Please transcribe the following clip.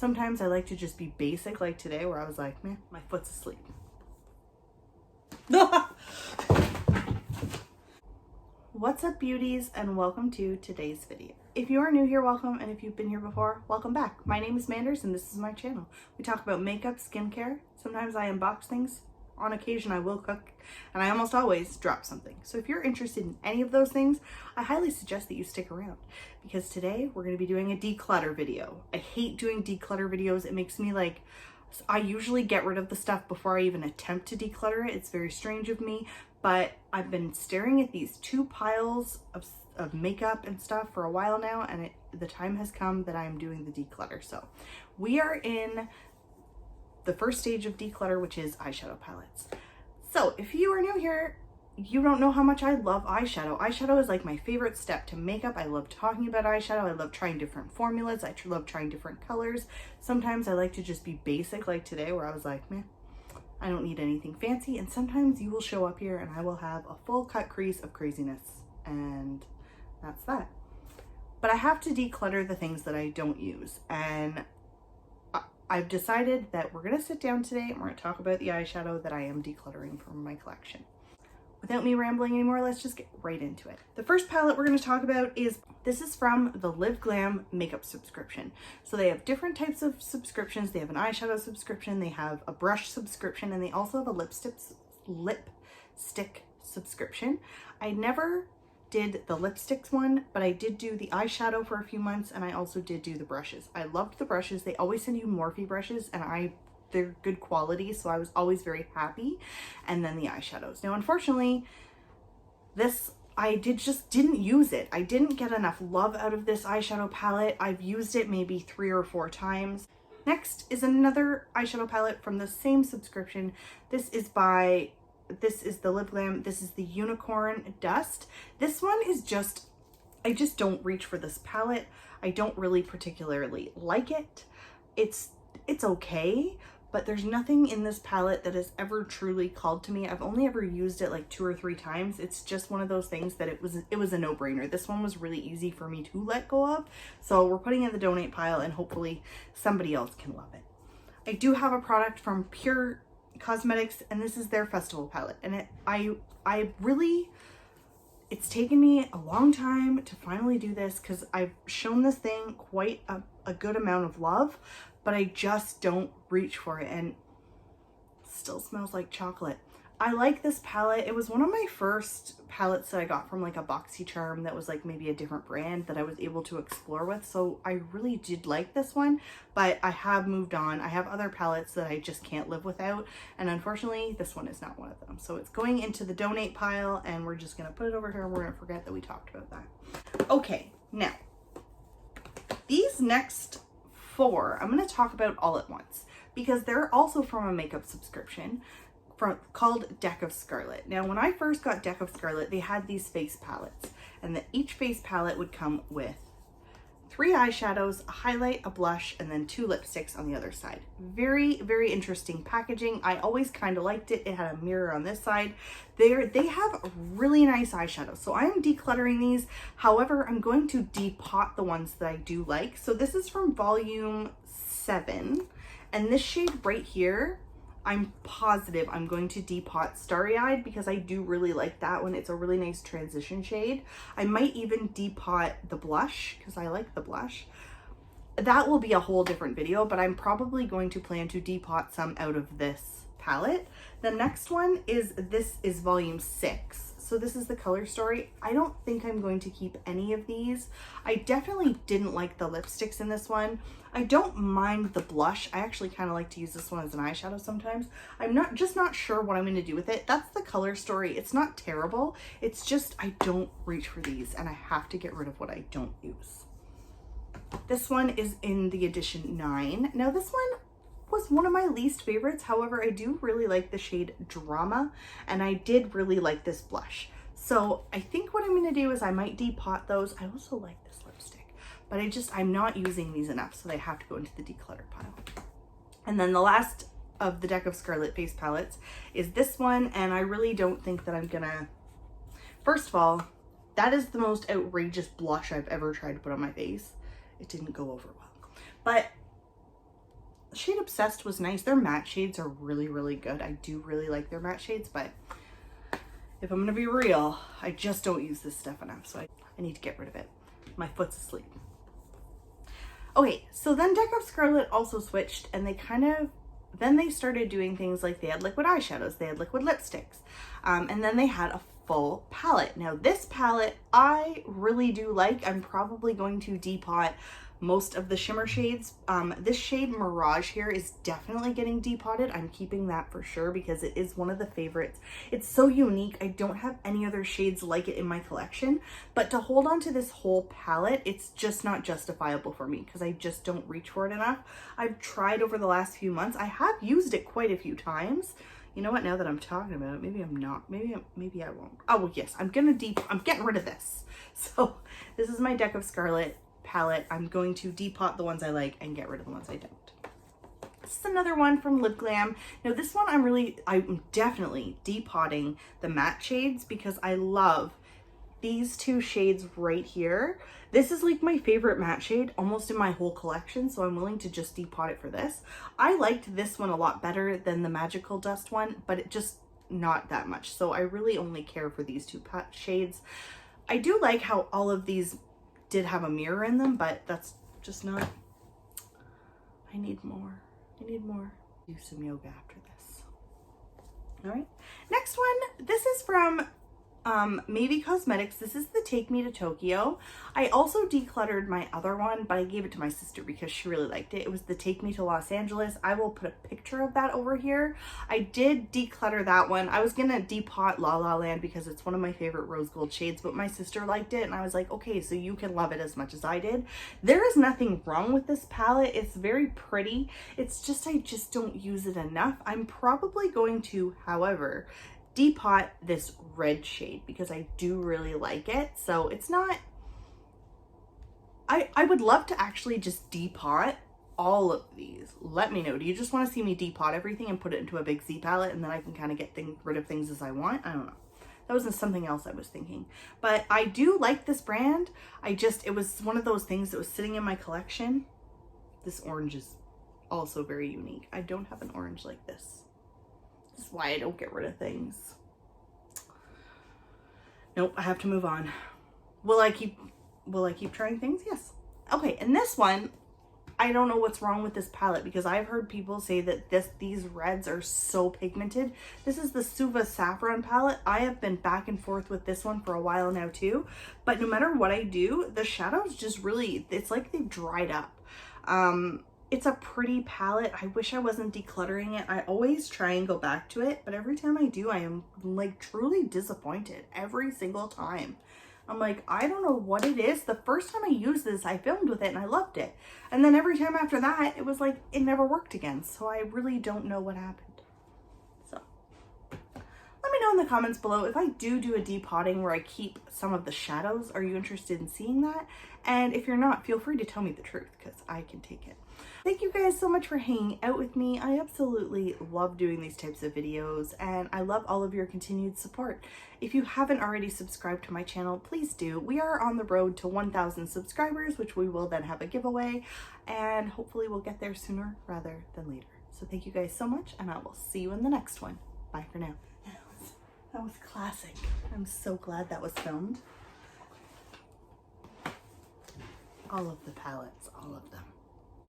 Sometimes I like to just be basic, like today where I was like, man, my foot's asleep. What's up, beauties, and welcome to today's video. If you are new here, welcome, and if you've been here before, welcome back. My name is Manders and this is my channel. We talk about makeup, skincare. Sometimes I unbox things. On occasion I will cook, and I almost always drop something. So if you're interested in any of those things, I highly suggest that you stick around, because today we're going to be doing a declutter video. I hate doing declutter videos. It makes me like, I usually get rid of the stuff before I even attempt to declutter it. It's very strange of me, but I've been staring at these two piles of makeup and stuff for a while now, and the time has come that I'm doing the declutter. So we are in the first stage of declutter, which is eyeshadow palettes. So if you are new here, you don't know how much I love eyeshadow. Eyeshadow is like my favorite step to makeup. I love talking about eyeshadow. I love trying different formulas. I love trying different colors. Sometimes I like to just be basic, like today where I was like, man, I don't need anything fancy. And sometimes you will show up here and I will have a full cut crease of craziness, and that's that. But I have to declutter the things that I don't use, and I've decided that we're going to sit down today and we're going to talk about the eyeshadow that I am decluttering from my collection. Without me rambling anymore, let's just get right into it. The first palette we're going to talk about is, this is from the Live Glam makeup subscription. So they have different types of subscriptions. They have an eyeshadow subscription, they have a brush subscription, and they also have a lipstick subscription. I never did the lipsticks one, but I did do the eyeshadow for a few months, and I also did do the brushes. I loved the brushes. They always send you Morphe brushes, and they're good quality, so I was always very happy. And then the eyeshadows. Now, unfortunately, I just didn't use it. I didn't get enough love out of this eyeshadow palette. I've used it maybe 3 or 4 times. Next is another eyeshadow palette from the same subscription. This is the Live Glam. This is the Unicorn Dust. This one is just, I just don't reach for this palette. I don't really particularly like it. It's okay, but there's nothing in this palette that has ever truly called to me. I've only ever used it like 2 or 3 times. It's just one of those things that it was a no-brainer. This one was really easy for me to let go of. So we're putting it in the donate pile, and hopefully somebody else can love it. I do have a product from Pure Cosmetics, and this is their festival palette, and it's taken me a long time to finally do this, because I've shown this thing quite a good amount of love, but I just don't reach for it, and it still smells like chocolate. I like this palette. It was one of my first palettes that I got from like a BoxyCharm that was like maybe a different brand that I was able to explore with. So I really did like this one, but I have moved on. I have other palettes that I just can't live without, and unfortunately this one is not one of them. So it's going into the donate pile, and we're just gonna put it over here. We're gonna forget that we talked about that. Okay, now these next 4 I'm gonna talk about all at once, because they're also from a makeup subscription called Deck of Scarlet. Now, when I first got Deck of Scarlet, they had these face palettes, and each face palette would come with 3 eyeshadows, a highlight, a blush, and then 2 lipsticks on the other side. Very, very interesting packaging. I always kind of liked it. It had a mirror on this side. They have really nice eyeshadows. So I am decluttering these. However, I'm going to depot the ones that I do like. So this is from volume 7, and this shade right here, I'm positive I'm going to depot Starry Eyed, because I do really like that one. It's a really nice transition shade. I might even depot the blush, because I like the blush. That will be a whole different video, but I'm probably going to plan to depot some out of this palette. The next one is, this is volume 6. So this is the Color Story. I don't think I'm going to keep any of these. I definitely didn't like the lipsticks in this one. I don't mind the blush. I actually kind of like to use this one as an eyeshadow sometimes. I'm just not sure what I'm going to do with it. That's the Color Story. It's not terrible. It's just I don't reach for these, and I have to get rid of what I don't use. This one is in the edition 9. Now this one was one of my least favorites. However, I do really like the shade Drama, and I did really like this blush. So I think what I'm going to do is I might depot those. I also like this lipstick, but I'm not using these enough, so they have to go into the declutter pile. And then the last of the Deck of Scarlet face palettes is this one, and I really don't think that I'm gonna, first of all, that is the most outrageous blush I've ever tried to put on my face. It didn't go over well. But shade Obsessed was nice. Their matte shades are really, really good. I do really like their matte shades, but if I'm gonna be real, I just don't use this stuff enough, so I need to get rid of it. My foot's asleep. Okay, so then Deck of Scarlet also switched, and then they started doing things like they had liquid eyeshadows, they had liquid lipsticks, and then they had a full palette. Now this palette I really do like. I'm probably going to depot most of the shimmer shades. This shade Mirage here is definitely getting depotted. I'm keeping that for sure because it is one of the favorites. It's so unique. I don't have any other shades like it in my collection, but to hold on to this whole palette, it's just not justifiable for me because I just don't reach for it enough. I've tried over the last few months. I have used it quite a few times. You know what, now that I'm talking about it, maybe I'm not, maybe I won't. Oh, well, yes, I'm getting rid of this. So this is my Deck of Scarlet palette. I'm going to depot the ones I like and get rid of the ones I don't. This is another one from Lip Glam. Now this one I'm definitely depotting the matte shades because I love these two shades right here. This is like my favorite matte shade almost in my whole collection, so I'm willing to just depot it for this. I liked this one a lot better than the Magical Dust one, but it just not that much. So I really only care for these two shades. I do like how all of these did have a mirror in them, but that's just not, I need more. Do some yoga after this. All right, next one, this is from Maybe Cosmetics. This is the Take Me to Tokyo. I also decluttered my other one, but I gave it to my sister because she really liked it. It was the Take Me to Los Angeles. I will put a picture of that over here. I did declutter that one. I was gonna depot La La Land because it's one of my favorite rose gold shades, but my sister liked it and I was like, okay, so you can love it as much as I did. There is nothing wrong with this palette. It's very pretty. It's just, I just don't use it enough. I'm probably going to, however, depot this red shade because I do really like it. So it's not, I would love to actually just depot all of these. Let me know. Do you just want to see me depot everything and put it into a big Z palette and then I can kind of get rid of things as I want? I don't know. That wasn't something else I was thinking. But I do like this brand. It was one of those things that was sitting in my collection. This orange is also very unique. I don't have an orange like this. This is why I don't get rid of things. Nope, I have to move on. Will I keep trying things? Yes. Okay, and this one, I don't know what's wrong with this palette because I've heard people say that these reds are so pigmented. This is the Suva Saffron palette. I have been back and forth with this one for a while now too, but no matter what I do, the shadows just really, it's like they've dried up. It's a pretty palette. I wish I wasn't decluttering it. I always try and go back to it, but every time I do, I am like truly disappointed every single time. I'm like, I don't know what it is. The first time I used this, I filmed with it and I loved it. And then every time after that, it was like, it never worked again. So I really don't know what happened. So let me know in the comments below if I do a depotting where I keep some of the shadows. Are you interested in seeing that? And if you're not, feel free to tell me the truth because I can take it. Thank you guys so much for hanging out with me. I absolutely love doing these types of videos and I love all of your continued support. If you haven't already subscribed to my channel, please do. We are on the road to 1,000 subscribers, which we will then have a giveaway and hopefully we'll get there sooner rather than later. So thank you guys so much and I will see you in the next one. Bye for now. That was classic. I'm so glad that was filmed. All of the palettes, all of them.